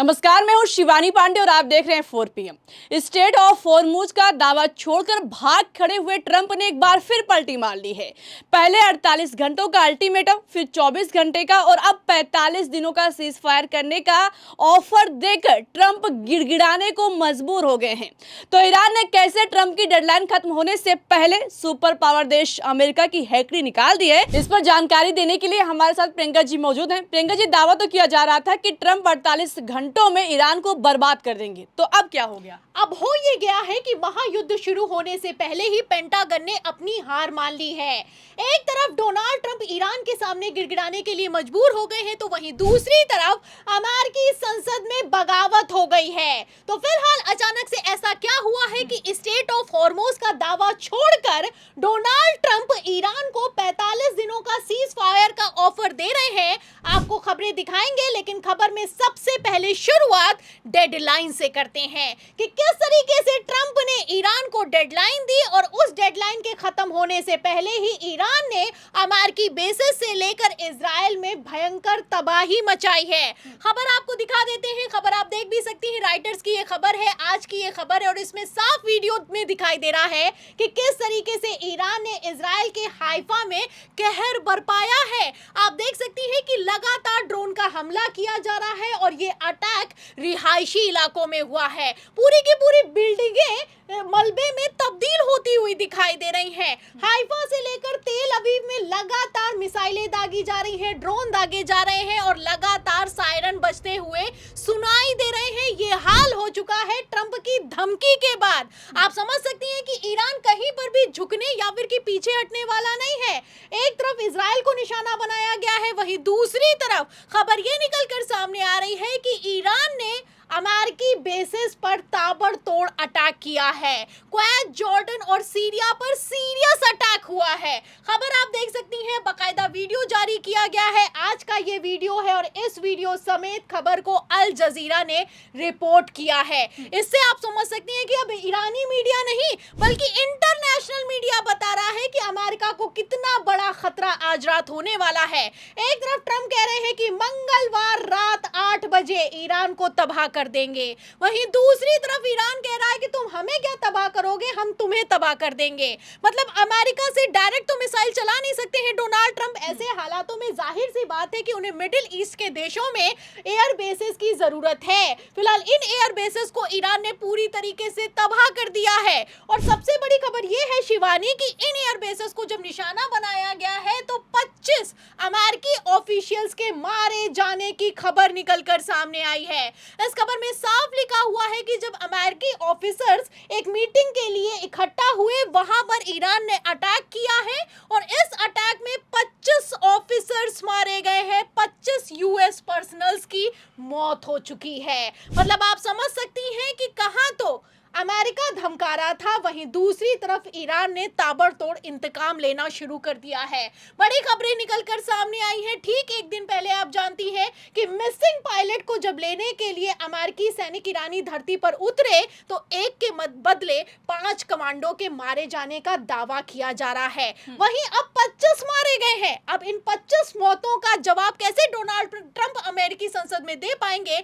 नमस्कार, मैं हूं शिवानी पांडे और आप देख रहे हैं 4 PM। स्टेट ऑफ हॉर्मुज का दावा छोड़कर भाग खड़े हुए ट्रंप ने एक बार फिर पलटी मार ली है। पहले 48 घंटों का अल्टीमेटम, फिर 24 घंटे का और अब 45 दिनों का सीज फायर करने का ऑफर देकर ट्रंप गिड़गिड़ाने को मजबूर हो गए हैं। तो ईरान ने कैसे ट्रंप की डेडलाइन खत्म होने से पहले सुपर पावर देश अमेरिका की हैकड़ी निकाल दी है, इस पर जानकारी देने के लिए हमारे साथ प्रियंका जी मौजूद हैं। प्रियंका जी, दावा तो किया जा रहा था कि ट्रंप 48 घंटों में ईरान को बर्बाद कर देंगे, तो अब क्या हो गया? अब हो ये गया है कि महायुद्ध शुरू होने से पहले ही पेंटागन ने अपनी हार मान ली है। एक तरफ डोनाल्ड ट्रंप ईरान के सामने गिड़गिड़ाने के लिए मजबूर हो गए हैं, तो वहीं दूसरी तरफ अमेरिकी संसद में बगावत हो गई है। तो फिलहाल अचानक से ऐसा क्या हुआ है कि स्टेट ऑफ हॉर्मुज का दावा छोड़कर डोनाल्ड ट्रंप ईरान को 45 दिनों का सीज फायर का ऑफर दे रहे हैं। आपको खबरें दिखाएंगे, लेकिन खबर में सबसे पहले शुरुआत डेडलाइन से करते हैं कि किस तरीके से ट्रंप ने ईरान को डेडलाइन दी और उस डेडलाइन के खत्म होने से पहले ही ईरान ने अमेरिकी बेसिस से लेकर इजराइल में भयंकर तबाही मचाई है। खबर आपको दिखा देते हैं। खबर आप देख भी सकती हैं, राइटर्स की ये खबर है, आज की ये खबर है और इसमें साफ वीडियो में दिखाई दे रहा है कि किस तरीके से ईरान ने इजराइल के हाइफा में कहर बरपाया है। आप देख सकती हैं कि लगातार ड्रोन का हमला किया जा रहा है और ये अटैक रिहायशी इलाकों में हुआ है। पूरी की पूरी बिल्डिंगें मलबे में तब्दील होती हुई दिखाई दे रही हैं। हाइफा से लेकर तेल अवीव में लगातार मिसाइलें दागी जा रही हैं, ड्रोन दागे जा रहे हैं और लगातार सायरन बजते हुए सुनाई दे रहे हैं। ये हाल हो चुका है ट्रंप की धमकी के बाद। आप समझ सकती हैं कि ईरान कहीं पर भी झुकने या फिर कि पीछे हटने वाला नहीं है। एक तरफ इजराइल को निशाना बनाया गया है, वहीं दूसरी तरफ खबर ये निकल कर सामने आ रही है कि ईरान ने अमेरिकी बेसिस पर ताबड़तोड़ अटैक किया है। कुवैत, जॉर्डन और सीरिया पर सीरियस अटैक हुआ है। खबर आप देख सकती हैं, बकायदा वीडियो जारी किया गया है। आज का ये वीडियो है और इस वीडियो समेत खबर को अल जजीरा ने रिपोर्ट किया है। इससे आप समझ सकती हैं कि अब ईरानी मीडिया नहीं बल्कि इंटरनेशनल मीडिया बता रहा है कि अमेरिका को कितना बड़ा खतरा आज रात होने वाला है। एक तरफ ट्रंप कह रहे हैं कि मंगलवार रात 8 बजे ईरान को तबाह कर देंगे, वहीं दूसरी तरफ ईरान कह रहा है कि तुम हमें क्या तबाह करोगे, हम तुम्हें तबाह कर देंगे। मतलब अमेरिका से डायरेक्ट तो मिसाइल चला नहीं सकते हैं डोनाल्ड ट्रंप। ऐसे हालातों में जाहिर सी बात है कि उन्हें मिडिल ईस्ट के देशों में एयर बेसेस की जरूरत है। फिलहाल इन एयर बेसेस को ईरान ने पूरी तरीके से तबाह कर दिया है और सबसे बड़ी खबर यह है शिवानी कि इन एयर बेसेस को जब निशाना बनाया गया है तो 25 अमेरिकी ऑफिशियल्स के मारे जाने की खबर निकलकर सामने आई है। इस खबर में साफ लिखा हुआ है कि जब अमेरिकी ऑफिसर्स एक मीटिंग के लिए इकट्ठा हुए, वहां पर ईरान ने अटैक किया है और इस अटैक में 25 ऑफिसर्स मारे गए हैं, 25 यूएस पर्सनल्स की मौत हो चुकी है। मतलब आप समझ सकती हैं कि कहां तो अमेरिका धमका रहा था, वहीं दूसरी तरफ ईरान ने ताबड़तोड़ इंतकाम लेना शुरू कर दिया है। बड़ी खबरें निकलकर सामने आई हैं। ठीक एक दिन पहले आप जानती हैं कि मिसिंग पायलट को जब लेने के लिए अमेरिकी सैनिक ईरानी धरती पर उतरे तो एक के बदले 5 कमांडो के मारे जाने का दावा किया जा रहा है। वहीं अब 25 मारे गए हैं। अब इन 25 मौतों का जवाब कैसे डोनाल्ड ट्रंप अमेरिकी संसद में दे पाएंगे,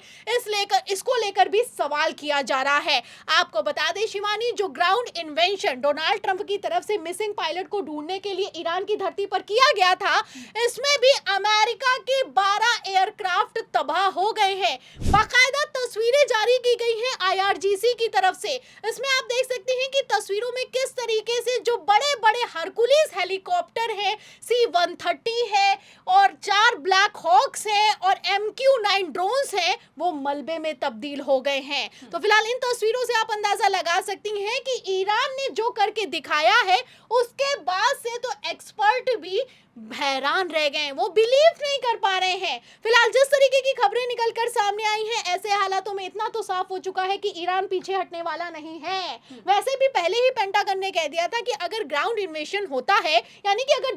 इसको लेकर भी सवाल किया जा रहा है। आपको बता दें शिवानी, जो ग्राउंड इन्वेंशन डोनाल्ड ट्रंप की तरफ से मिसिंग पायलट को ढूंढने के लिए ईरान की धरती पर किया गया था, इसमें भी अमेरिका के 12 एयरक्राफ्ट तबाह हो गए हैं। बाकायदा तस्वीरें जारी की गई हैं आईआरजीसी की तरफ से। इसमें आप देख सकते हैं कि तस्वीरों में किस तरीके से जो बड़े बड़े हरकुलिस हेलीकॉप्टर हैं, C-130 है और 4 ब्लैक हॉक्स हैं और MQ-9 ड्रोन्स हैं, वो मलबे में तब्दील हो गए हैं। तो फिलहाल इन तस्वीरों से आप अंदाजा लगा सकती हैं कि ईरान ने जो करके दिखाया है उसके बाद से तो एक्सपर्ट भी हैरान रह गए हैं, वो बिलीव नहीं कर पा रहे हैं। फिलहाल जिस तरीके की खबरें निकलकर सामने आई हैं, ऐसे हालातों में इतना तो साफ हो चुका है कि ईरान पीछे हटने वाला नहीं है। वैसे भी पहले ही पेंटागन ने कह दिया था कि अगर ग्राउंड इन्वेशन होता है, यानी कि अगर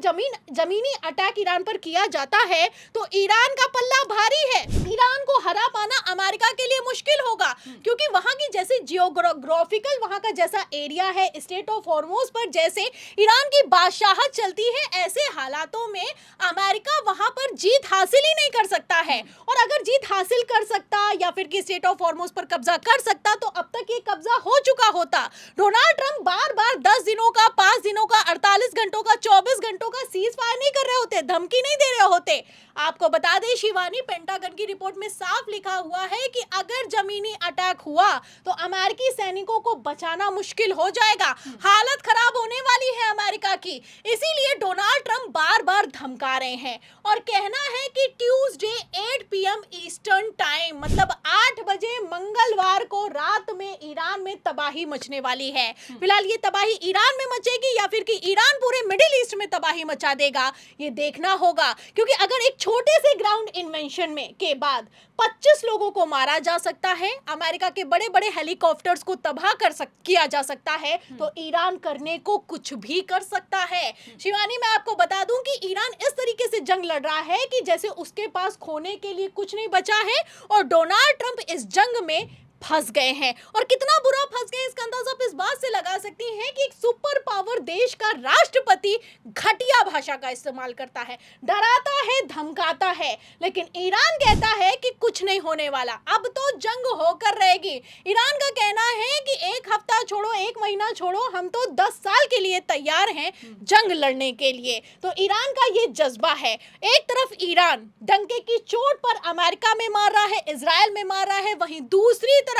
जमीनी अटैक ईरान पर किया जाता है तो ईरान का पल्ला भारी है। ईरान को हरा पाना अमेरिका के लिए मुश्किल होगा, क्योंकि वहां की जैसे जियोग्राफिकल वहां का जैसा एरिया है, स्टेट ऑफ हॉर्मुज पर जैसे ईरान की बादशाहत चलती है, ऐसे हालातों में अमेरिका वहां पर जीत हासिल ही नहीं कर सकता है। और अगर अगर जीत हासिल कर सकता या फिर कि स्टेट ऑफ हॉर्मोज पर कब्जा कर सकता तो अब तक ये कब्जा हो चुका होता। डोनाल्ड ट्रंप बार बार 10 दिनों का, 5 दिनों का, 48 घंटों का, 24 घंटों का सीज फायर नहीं कर रहे होते, धमकी नहीं दे रहे होते। आपको बता दें शिवानी, पेंटागन की रिपोर्ट में साफ लिखा हुआ है कि अगर जमीनी अटैक हुआ तो अमेरिकी सैनिकों को बचाना मुश्किल हो जाएगा, हालत खराब होने वाली है अमेरिका की। इसीलिए डोनाल्ड ट्रंप बार बार धमका रहे हैं और कहना है कि ट्यूसडे 8 PM ईस्टर्न टाइम, मतलब 8 बजे मंगलवार को रात में ईरान में तबाही मचने वाली है। फिलहाल ये तबाही ईरान में मचेगी या फिर कि ईरान पूरे मिडिल ईस्ट में तबाही मचा देगा, ये देखना होगा। क्योंकि अगर एक छोटे से ग्राउंड इन्वेंशन में के बाद 25 लोगों को मारा जा सकता है, अमेरिका के बड़े बड़े हेलीकॉप्टर्स को तबाह किया जा सकता है, तो ईरान करने को कुछ भी कर सकता है। शिवानी, मैं आपको बता दूं कि ईरान इस तरीके से जंग लड़ रहा है कि जैसे उसके पास खोने के लिए कुछ नहीं बचा है और डोनाल्ड ट्रंप इस जंग में फंस गए हैं। और कितना बुरा फंस गए इसका अंदाजा आप इस बात से लगा सकती हैं कि एक सुपर पावर देश का राष्ट्रपति घटिया भाषा का इस्तेमाल करता है, डराता है, धमकाता है, लेकिन ईरान कहता है कि कुछ नहीं होने वाला, अब तो जंग होकर रहेगी। ईरान का कहना है कि एक हफ्ता छोड़ो, एक महीना छोड़ो, हम तो 10 साल के लिए तैयार हैं जंग लड़ने के लिए। तो ईरान का ये जज्बा है। एक तरफ ईरान डंके की चोट पर अमेरिका में मार रहा है, इजराइल में मार रहा है, वहीं दूसरी तरफ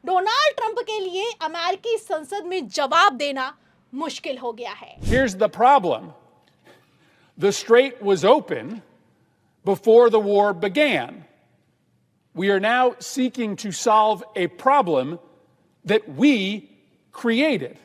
डोनाल्ड ट्रंप के लिए अमेरिकी संसद में जवाब देना मुश्किल हो गया है। Here's the problem. The strait was open before the war began. We are now seeking to solve a problem that we created.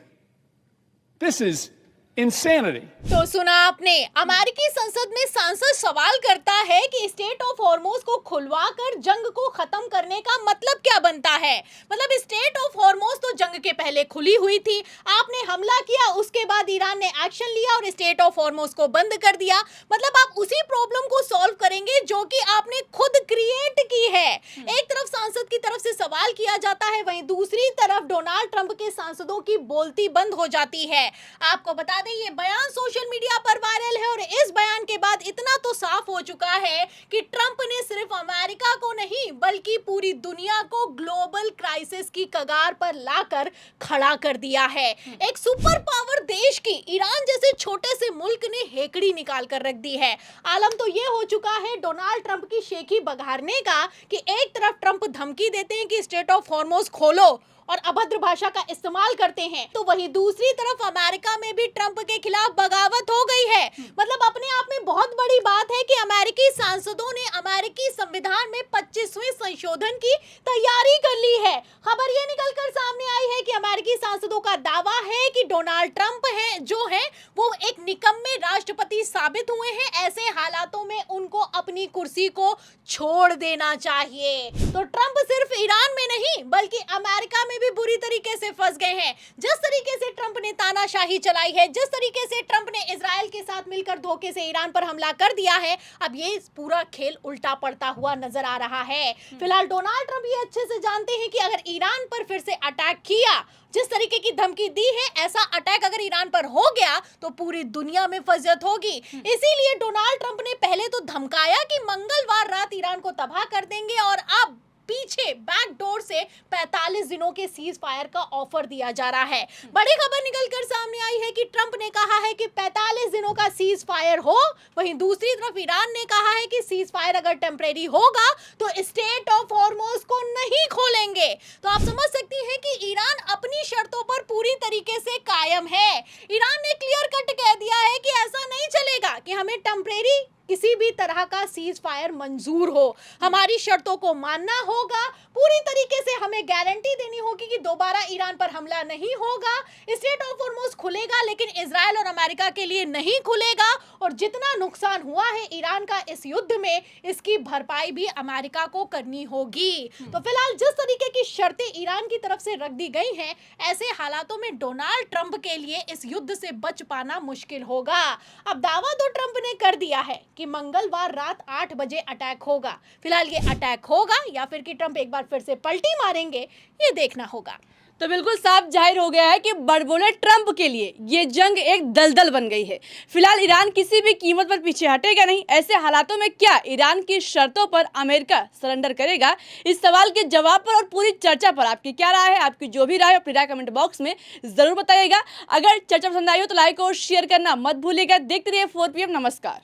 This is insanity. तो सुना आपने, अमेरिकी संसद में सांसद सवाल करता है कि स्टेट ऑफ हॉर्मोज को खुलवाकर जंग को खत्म करने का मतलब क्या बनता है। मतलब स्टेट ऑफ हॉर्मोज तो जंग के पहले खुली हुई थी, आपने हमला किया, उसके बाद ईरान ने एक्शन लिया और स्टेट ऑफ हॉर्मोज को बंद कर दिया। मतलब आप उसी प्रॉब्लम को सॉल्व करेंगे जो कि आपने खुद क्रिएट की है। एक तरफ सांसद की तरफ से सवाल किया जाता है, वहीं दूसरी तरफ डोनाल्ड ट्रंप के सांसदों की बोलती बंद हो जाती है। आपको बता दें ये बयान सोशल मीडिया पर वायरल है और इस बयान के बाद इतना तो साफ हो चुका है कि ट्रंप ने सिर्फ अमेरिका को नहीं बल्कि पूरी दुनिया को ग्लोबल क्राइसिस की कगार पर लाकर खड़ा कर दिया है। एक सुपर पावर देश की ईरान जैसे छोटे से मुल्क ने हेकड़ी निकाल कर रख दी है। आलम तो ये हो चुका है डोनाल्ड ट्रंप की शेखी बघारने का कि एक तरफ ट्रंप धमकी देते हैं कि स्टेट ऑफ हॉर्मोज खोलो और अभद्र भाषा का इस्तेमाल करते हैं, तो वहीं दूसरी तरफ अमेरिका में भी ट्रंप के खिलाफ बगावत हो गई है। मतलब अपने आप में बहुत बड़ी बात है कि अमेरिकी सांसदों ने अमेरिकी संविधान में 25वें संशोधन की तैयारी कर ली है। खबर ये निकलकर सामने आई है कि अमेरिकी सांसदों का दावा है कि डोनाल्ड ट्रंप जो है वो एक निकम्मे राष्ट्रपति साबित हुए हैं, ऐसे हालातों में उनको अपनी कुर्सी को छोड़ देना चाहिए। तो ट्रंप सिर्फ ईरान में नहीं बल्कि अमेरिका में भी बुरी तरीके से फंस गए हैं। जिस तरीके से ट्रंप ने तानाशाही चलाई है, जिस तरीके से ट्रंप ने इजराइल के साथ मिलकर धोखे से ईरान पर हमला कर दिया है, अब ये पूरा खेल उल्टा पड़ता हुआ नजर आ रहा है। फिलहाल डोनाल्ड ट्रंप ये अच्छे से जानते हैं कि अगर ईरान पर फिर से अटैक किया, जिस तरीके की धमकी दी है, ऐसा अटैक अगर ईरान पर हो गया तो पूरी दुनिया में फजियत होगी। इसीलिए डोनाल्ड ट्रंप ने पहले तो धमकाया कि मंगलवार रात ईरान को तबाह कर देंगे और अब पीछे बैकडोर से 45 दिनों के सीज फायर का ऑफर दिया जा रहा है। बड़ी खबर निकलकर सामने आई है कि ट्रंप ने कहा है कि 45 दिनों का सीज फायर हो, वहीं दूसरी तरफ ईरान ने कहा है कि सीज फायर अगर टेम्परेरी होगा तो स्टेट ऑफ हॉर्मोज को नहीं खोलेंगे। तो आप समझ सकती हैं कि ईरान अपनी शर्तों पर पूरी तरीके से कायम है। ईरान ने क्लियर कट कह दिया है कि ऐसा नहीं चलेगा कि हमें टेम्परेरी किसी भी तरह का सीज फायर मंजूर हो, हमारी शर्तों को मानना होगा, पूरी तरीके से हमें गारंटी देनी होगी कि दोबारा ईरान पर हमला नहीं होगा, स्टेट ऑफ हॉर्मोज खुलेगा लेकिन इजराइल और अमेरिका के लिए नहीं खुलेगा, और जितना नुकसान हुआ है ईरान का इस युद्ध में, इसकी भरपाई भी अमेरिका को करनी होगी। तो फिलहाल जिस तरीके की शर्तें ईरान की तरफ से रख दी गई हैं, ऐसे हालातों में डोनाल्ड ट्रंप के लिए इस युद्ध से बच पाना मुश्किल होगा। अब दावा तो ट्रंप ने कर दिया है कि मंगलवार रात 8 बजे अटैक होगा। फिलहाल ये अटैक होगा या फिर कि ट्रंप एक बार फिर से पलटी मारेंगे, ये देखना होगा। तो बिल्कुल साफ जाहिर हो गया है कि बड़बोले ट्रंप के लिए ये जंग एक दलदल बन गई है। फिलहाल ईरान किसी भी कीमत पर पीछे हटेगा नहीं। ऐसे हालातों में क्या ईरान की शर्तों पर अमेरिका सरेंडर करेगा? इस सवाल के जवाब पर और पूरी चर्चा पर आपकी क्या राय है? आपकी जो भी राय है अपनी राय कमेंट बॉक्स में जरूर बताइएगा। अगर चर्चा पसंद आई हो तो लाइक और शेयर करना मत भूलिएगा। देखते रहिए 4 PM। नमस्कार।